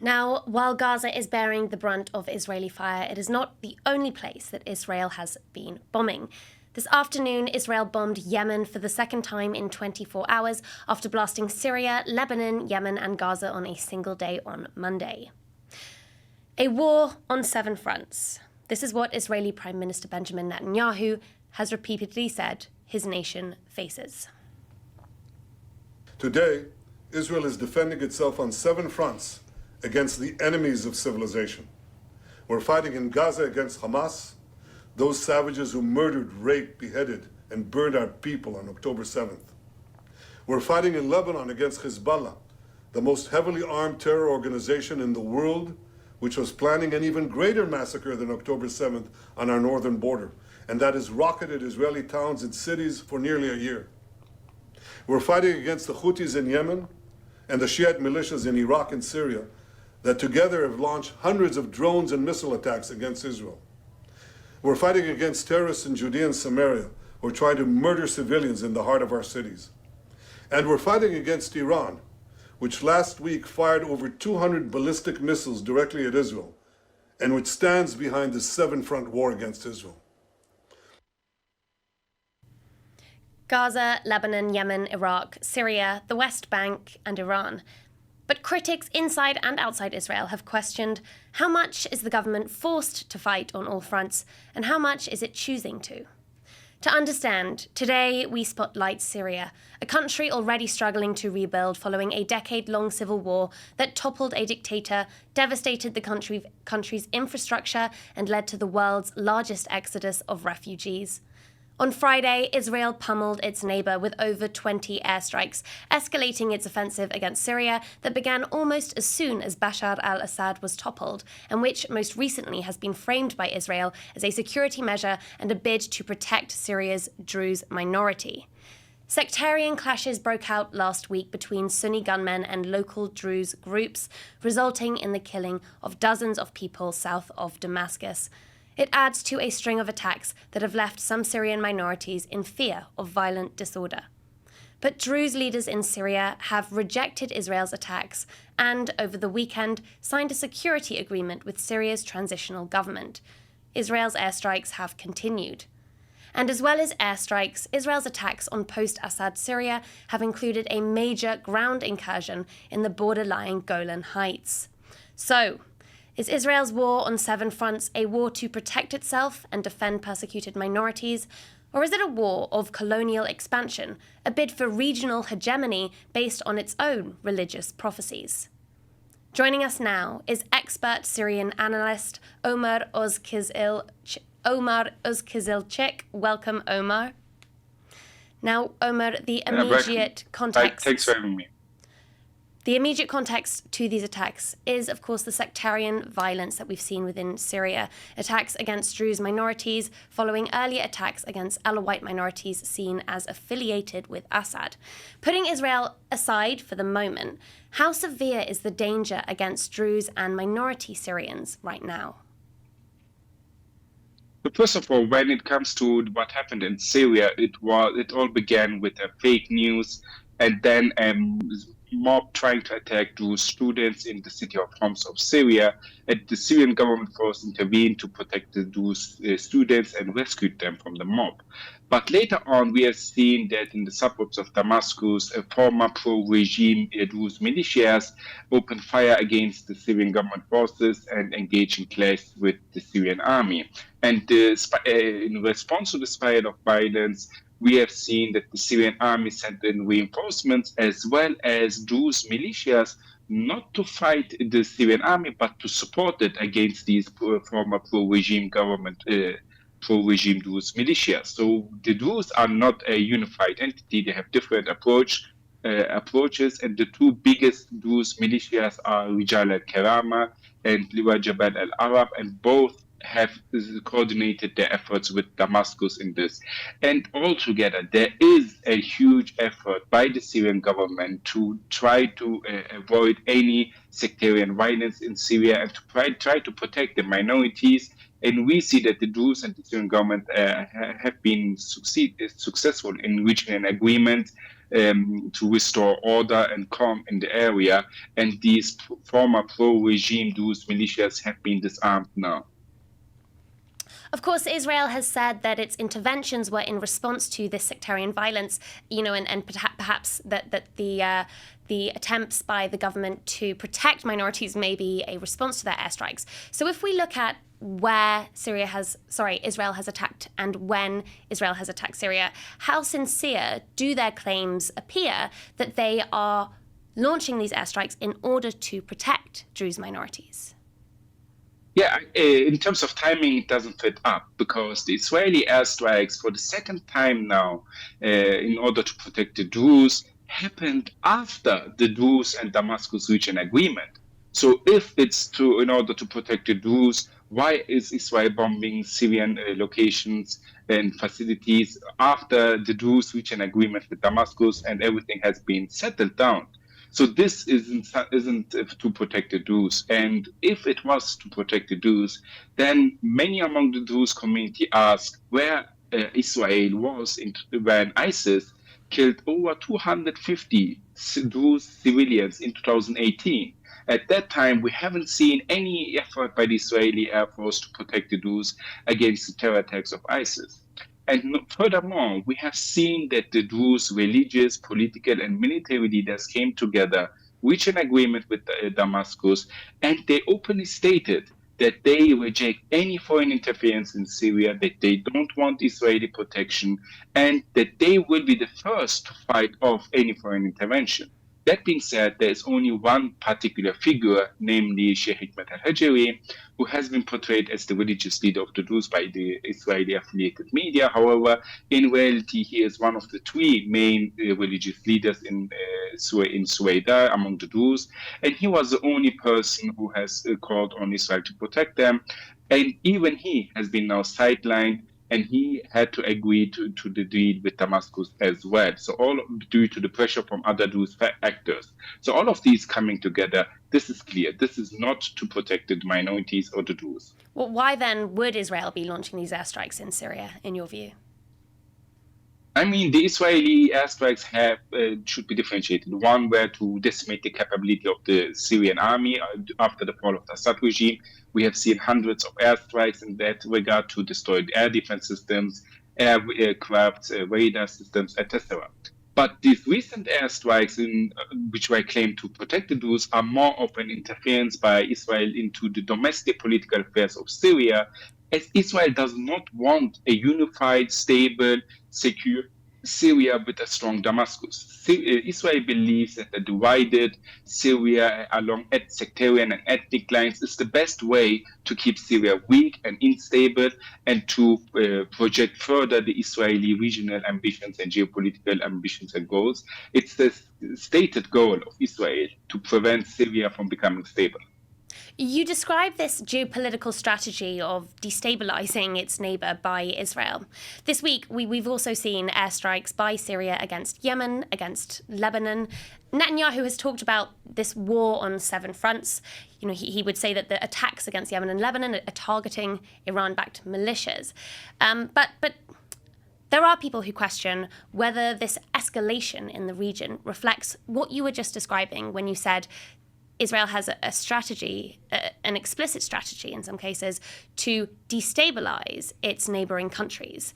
Now, while Gaza is bearing the brunt of Israeli fire, it is not the only place that Israel has been bombing. This afternoon, Israel bombed Yemen for the second time in 24 hours after blasting Syria, Lebanon, Yemen, and Gaza on a single day on Monday. A war on 7 fronts. This is what Israeli Prime Minister Benjamin Netanyahu has repeatedly said his nation faces. Today, Israel is defending itself on 7 fronts against the enemies of civilization. We're fighting in Gaza against Hamas, those savages who murdered, raped, beheaded, and burned our people on October 7th. We're fighting in Lebanon against Hezbollah, the most heavily armed terror organization in the world, which was planning an even greater massacre than October 7th on our northern border, and that has rocketed Israeli towns and cities for nearly a year. We're fighting against the Houthis in Yemen and the Shiite militias in Iraq and Syria that together have launched hundreds of drones and missile attacks against Israel. We're fighting against terrorists in Judea and Samaria who are trying to murder civilians in the heart of our cities. And we're fighting against Iran, which last week fired over 200 ballistic missiles directly at Israel, and which stands behind the 7-front war against Israel. Gaza, Lebanon, Yemen, Iraq, Syria, the West Bank, and Iran. But critics inside and outside Israel have questioned how much is the government forced to fight on all fronts and how much is it choosing to? To understand, today we spotlight Syria, a country already struggling to rebuild following a decade-long civil war that toppled a dictator, devastated the country's infrastructure, and led to the world's largest exodus of refugees. On Friday, Israel pummeled its neighbour with over 20 airstrikes, escalating its offensive against Syria that began almost as soon as Bashar al-Assad was toppled, and which most recently has been framed by Israel as a security measure and a bid to protect Syria's Druze minority. Sectarian clashes broke out last week between Sunni gunmen and local Druze groups, resulting in the killing of dozens of people south of Damascus. It adds to a string of attacks that have left some Syrian minorities in fear of violent disorder. But Druze leaders in Syria have rejected Israel's attacks and, over the weekend, signed a security agreement with Syria's transitional government. Israel's airstrikes have continued. And as well as airstrikes, Israel's attacks on post-Assad Syria have included a major ground incursion in the border-lying Golan Heights. So, is Israel's war on 7 fronts a war to protect itself and defend persecuted minorities? Or is it a war of colonial expansion, a bid for regional hegemony based on its own religious prophecies? Joining us now is expert Syrian analyst Omar Özkizilcik. Welcome, Omar. Now, Omar, the immediate context... Thanks for having me. The immediate context to these attacks is, of course, the sectarian violence that we've seen within Syria. Attacks against Druze minorities following earlier attacks against Alawite minorities seen as affiliated with Assad. Putting Israel aside for the moment, how severe is the danger against Druze and minority Syrians right now? But first of all, when it comes to what happened in Syria, it all began with a fake news and then mob trying to attack Jewish students in the city of Homs of Syria, and the Syrian government force intervened to protect the Jewish students and rescued them from the mob. But later on, we have seen that in the suburbs of Damascus, a former pro-regime Druze militias opened fire against the Syrian government forces and engaged in clash with the Syrian army. And in response to this fire of violence, we have seen that the Syrian army sent in reinforcements as well as Druze militias, not to fight the Syrian army, but to support it against these former pro-regime government, pro-regime Druze militias. So the Druze are not a unified entity. They have different approaches, and the 2 biggest Druze militias are Rijal al-Karama and Liwa Jabal al-Arab, and both have coordinated their efforts with Damascus in this. And altogether, there is a huge effort by the Syrian government to try to avoid any sectarian violence in Syria and to try to protect the minorities. And we see that the Druze and the Syrian government have been successful in reaching an agreement to restore order and calm in the area. And these former pro-regime Druze militias have been disarmed now. Of course, Israel has said that its interventions were in response to this sectarian violence, and perhaps that the attempts by the government to protect minorities may be a response to their airstrikes. So if we look at where Israel has attacked and when Israel has attacked Syria, how sincere do their claims appear that they are launching these airstrikes in order to protect Druze minorities? Yeah, in terms of timing, it doesn't fit up because the Israeli airstrikes for the second time now, in order to protect the Druze, happened after the Druze and Damascus reached an agreement. So if it's in order to protect the Druze, why is Israel bombing Syrian locations and facilities after the Druze reached an agreement with Damascus and everything has been settled down? So this isn't to protect the Druze. And if it was to protect the Druze, then many among the Druze community ask where Israel was when ISIS killed over 250 Druze civilians in 2018. At that time, we haven't seen any effort by the Israeli Air Force to protect the Druze against the terror attacks of ISIS. And furthermore, we have seen that the Druze religious, political, and military leaders came together, reached an agreement with Damascus, and they openly stated that they reject any foreign interference in Syria, that they don't want Israeli protection, and that they will be the first to fight off any foreign intervention. That being said, there is only one particular figure, namely Sheikh Hikmet al-Hajari, who has been portrayed as the religious leader of the Druze by the Israeli-affiliated media. However, in reality, he is one of the three main religious leaders in Suwaida among the Druze, and he was the only person who has called on Israel to protect them. And even he has been now sidelined, and he had to agree to the deal with Damascus as well. So all due to the pressure from other Druze actors. So all of these coming together, this is clear. This is not to protect the minorities or the Druze. Well, why then would Israel be launching these airstrikes in Syria, in your view? I mean, the Israeli airstrikes should be differentiated. One were to decimate the capability of the Syrian army after the fall of the Assad regime. We have seen hundreds of airstrikes in that regard to destroy the air defense systems, aircraft, radar systems, etc. But these recent airstrikes, which were claimed to protect the Druze, are more of an interference by Israel into the domestic political affairs of Syria, as Israel does not want a unified, stable, secure Syria with a strong Damascus. Israel believes that a divided Syria along sectarian and ethnic lines is the best way to keep Syria weak and unstable and to project further the Israeli regional ambitions and geopolitical ambitions and goals. It's the stated goal of Israel to prevent Syria from becoming stable. You describe this geopolitical strategy of destabilizing its neighbor by Israel. This week, we've also seen airstrikes by Syria against Yemen, against Lebanon. Netanyahu has talked about this war on 7 fronts. He would say that the attacks against Yemen and Lebanon are targeting Iran-backed militias. But there are people who question whether this escalation in the region reflects what you were just describing when you said Israel has a strategy, an explicit strategy in some cases, to destabilize its neighboring countries.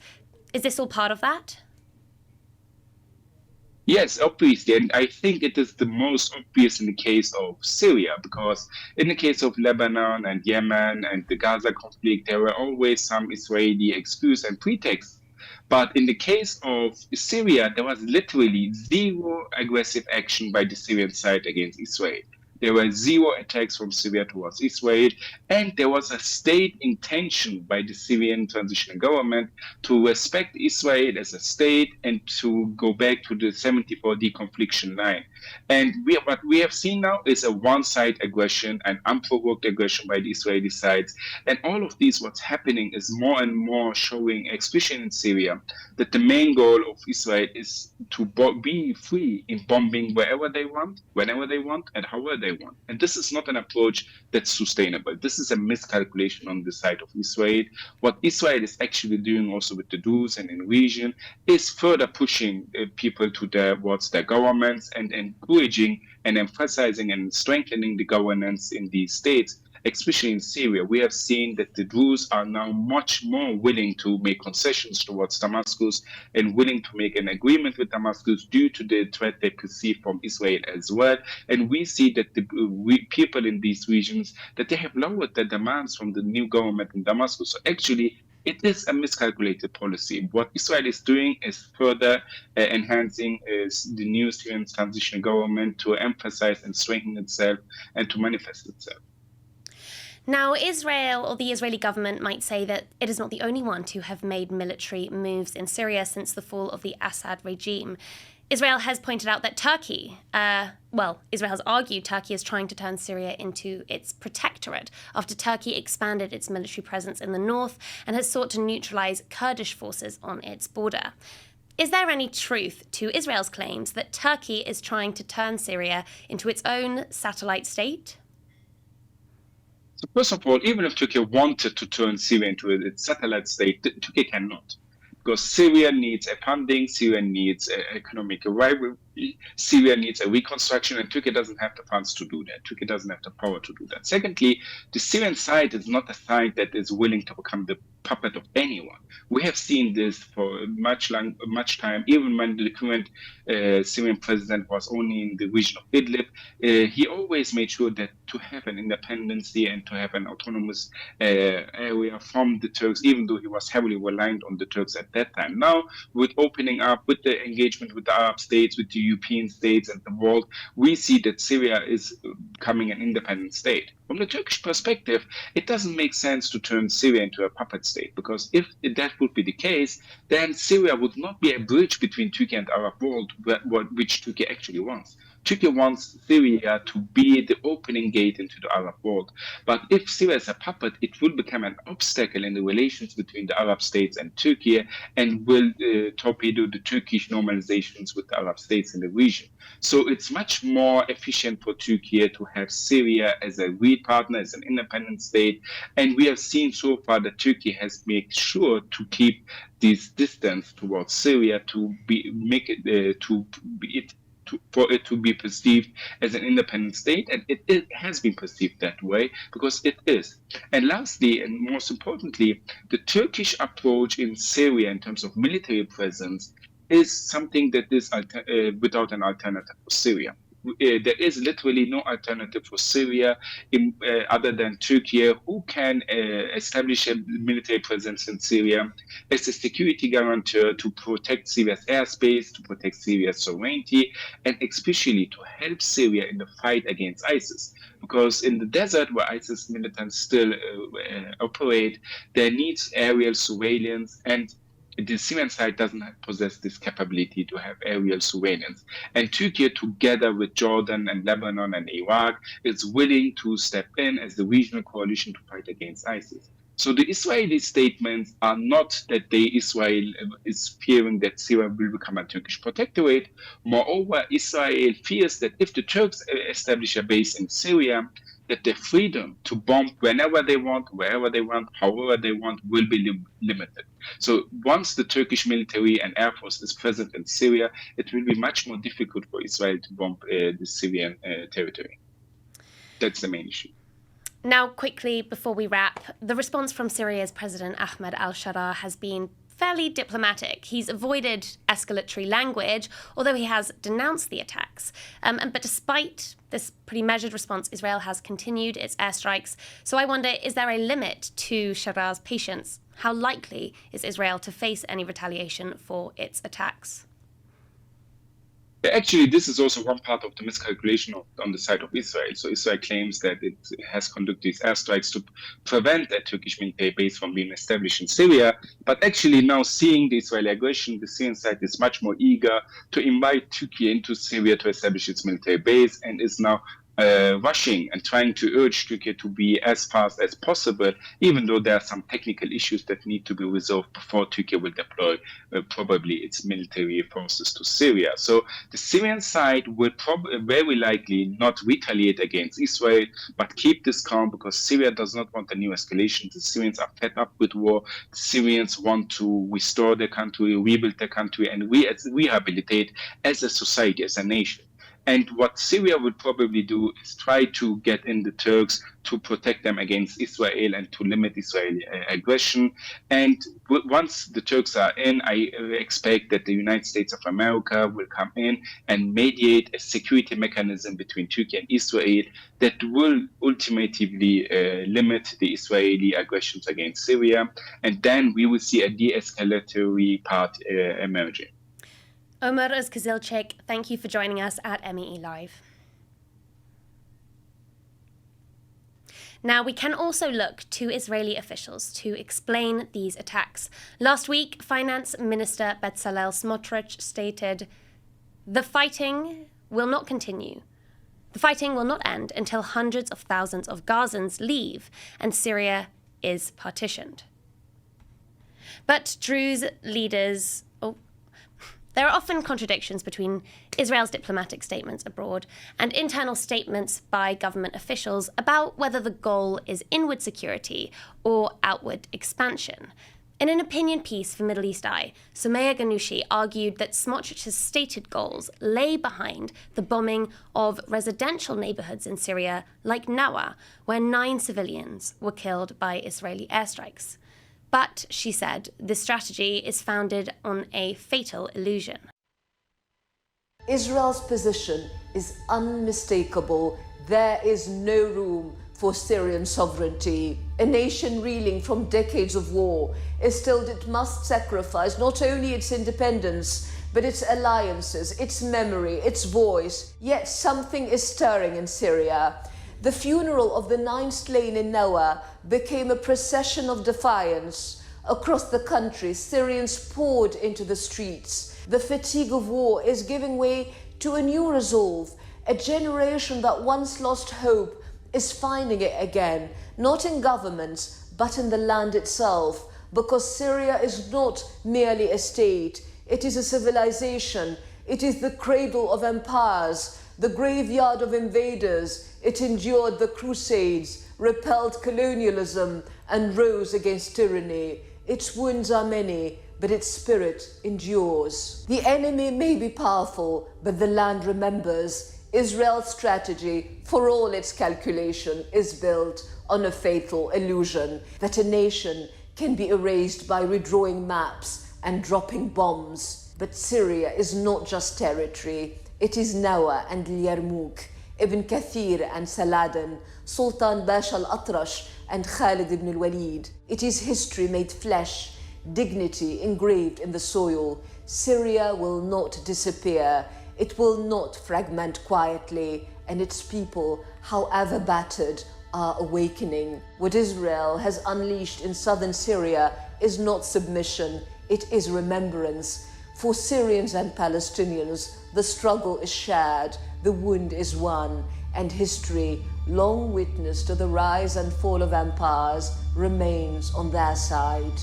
Is this all part of that? Yes, obviously. And I think it is the most obvious in the case of Syria, because in the case of Lebanon and Yemen and the Gaza conflict, there were always some Israeli excuse and pretext. But in the case of Syria, there was literally zero aggressive action by the Syrian side against Israel. There were zero attacks from Syria towards Israel, and there was a state intention by the Syrian transitional government to respect Israel as a state and to go back to the 74 deconfliction line. And what we have seen now is a one-side aggression, an unprovoked aggression by the Israeli sides. And all of this, what's happening is more and more showing, especially in Syria, that the main goal of Israel is to be free in bombing wherever they want, whenever they want, and however they they want. And this is not an approach that's sustainable. This is a miscalculation on the side of Israel. What Israel is actually doing also with the Druze and in region is further pushing people towards their governments and encouraging and emphasizing and strengthening the governance in these states. Especially in Syria, we have seen that the Druze are now much more willing to make concessions towards Damascus and willing to make an agreement with Damascus due to the threat they perceive from Israel as well. And we see that the people in these regions, that they have lowered their demands from the new government in Damascus. So actually, it is a miscalculated policy. What Israel is doing is further enhancing the new Syrian transitional government to emphasize and strengthen itself and to manifest itself. Now, Israel or the Israeli government might say that it is not the only one to have made military moves in Syria since the fall of the Assad regime. Israel has pointed out that Israel has argued Turkey is trying to turn Syria into its protectorate after Turkey expanded its military presence in the north and has sought to neutralize Kurdish forces on its border. Is there any truth to Israel's claims that Turkey is trying to turn Syria into its own satellite state? So first of all, even if Turkey wanted to turn Syria into its satellite state, Turkey cannot. Because Syria needs funding, Syria needs economic rivalry, Syria needs a reconstruction, and Turkey doesn't have the funds to do that. Turkey doesn't have the power to do that. Secondly, the Syrian side is not a side that is willing to become the puppet of anyone. We have seen this for much time, even when the current Syrian president was only in the region of Idlib. He always made sure that to have an independency and to have an autonomous area from the Turks, even though he was heavily reliant on the Turks at that time. Now, with opening up, with the engagement with the Arab states, with the European states and the world, we see that Syria is becoming an independent state. From the Turkish perspective, it doesn't make sense to turn Syria into a puppet state, because if that would be the case, then Syria would not be a bridge between Turkey and the Arab world, which Turkey actually wants. Turkey wants Syria to be the opening gate into the Arab world. But if Syria is a puppet, it will become an obstacle in the relations between the Arab states and Turkey and will torpedo the Turkish normalizations with the Arab states in the region. So it's much more efficient for Turkey to have Syria as a real partner, as an independent state. And we have seen so far that Turkey has made sure to keep this distance towards Syria for it to be perceived as an independent state, and it has been perceived that way because it is. And lastly, and most importantly, the Turkish approach in Syria in terms of military presence is something that is without an alternative for Syria. There is literally no alternative for Syria other than Turkey, who can establish a military presence in Syria as a security guarantor to protect Syria's airspace, to protect Syria's sovereignty, and especially to help Syria in the fight against ISIS. Because in the desert where ISIS militants still operate, there needs aerial surveillance, and the Syrian side doesn't possess this capability to have aerial surveillance. And Turkey, together with Jordan and Lebanon and Iraq, is willing to step in as the regional coalition to fight against ISIS. So the Israeli statements are not that Israel is fearing that Syria will become a Turkish protectorate. Moreover, Israel fears that if the Turks establish a base in Syria, that their freedom to bomb whenever they want, wherever they want, however they want, will be limited. So once the Turkish military and air force is present in Syria, it will be much more difficult for Israel to bomb the Syrian territory. That's the main issue. Now, quickly, before we wrap, the response from Syria's President Ahmed al-Sharaa has been fairly diplomatic. He's avoided escalatory language, although he has denounced the attacks. But despite this pretty measured response, Israel has continued its airstrikes. So I wonder, is there a limit to Sharaa's patience? How likely is Israel to face any retaliation for its attacks? Actually, this is also one part of the miscalculation on the side of Israel. So Israel claims that it has conducted these airstrikes to prevent a Turkish military base from being established in Syria. But actually now seeing the Israeli aggression, the Syrian side is much more eager to invite Turkey into Syria to establish its military base and is now rushing and trying to urge Turkey to be as fast as possible, even though there are some technical issues that need to be resolved before Turkey will deploy probably its military forces to Syria. So the Syrian side will very likely not retaliate against Israel, but keep this calm because Syria does not want a new escalation. The Syrians are fed up with war. The Syrians want to restore their country, rebuild their country, and rehabilitate as a society, as a nation. And what Syria would probably do is try to get in the Turks to protect them against Israel and to limit Israeli aggression. And once the Turks are in, I expect that the United States of America will come in and mediate a security mechanism between Turkey and Israel that will ultimately limit the Israeli aggressions against Syria. And then we will see a de-escalatory part emerging. Omer Özkazilcik, thank you for joining us at MEELive. Now, we can also look to Israeli officials to explain these attacks. Last week, Finance Minister Bezalel Smotrich stated, "The fighting will not continue. The fighting will not end until hundreds of thousands of Gazans leave and Syria is partitioned." But Druze leaders... There are often contradictions between Israel's diplomatic statements abroad and internal statements by government officials about whether the goal is inward security or outward expansion. In an opinion piece for Middle East Eye, Soumaya Ghannouchi argued that Smotrich's stated goals lay behind the bombing of residential neighborhoods in Syria like Nawa, where 9 civilians were killed by Israeli airstrikes. But, she said, this strategy is founded on a fatal illusion. Israel's position is unmistakable. There is no room for Syrian sovereignty. A nation reeling from decades of war is told it must sacrifice not only its independence, but its alliances, its memory, its voice. Yet something is stirring in Syria. The funeral of the 9 slain in Nawa became a procession of defiance. Across the country, Syrians poured into the streets. The fatigue of war is giving way to a new resolve. A generation that once lost hope is finding it again, not in governments, but in the land itself. Because Syria is not merely a state, it is a civilization. It is the cradle of empires, the graveyard of invaders. It endured the Crusades, repelled colonialism, and rose against tyranny. Its wounds are many, but its spirit endures. The enemy may be powerful, but the land remembers. Israel's strategy, for all its calculation, is built on a fatal illusion that a nation can be erased by redrawing maps and dropping bombs. But Syria is not just territory. It is Nawa and Yarmouk, Ibn Kathir and Saladin, Sultan Basha al-Atrash and Khalid ibn al-Walid. It is history made flesh, dignity engraved in the soil. Syria will not disappear. It will not fragment quietly, and its people, however battered, are awakening. What Israel has unleashed in southern Syria is not submission, it is remembrance. For Syrians and Palestinians, the struggle is shared, the wound is won, and history, long witness to the rise and fall of empires, remains on their side.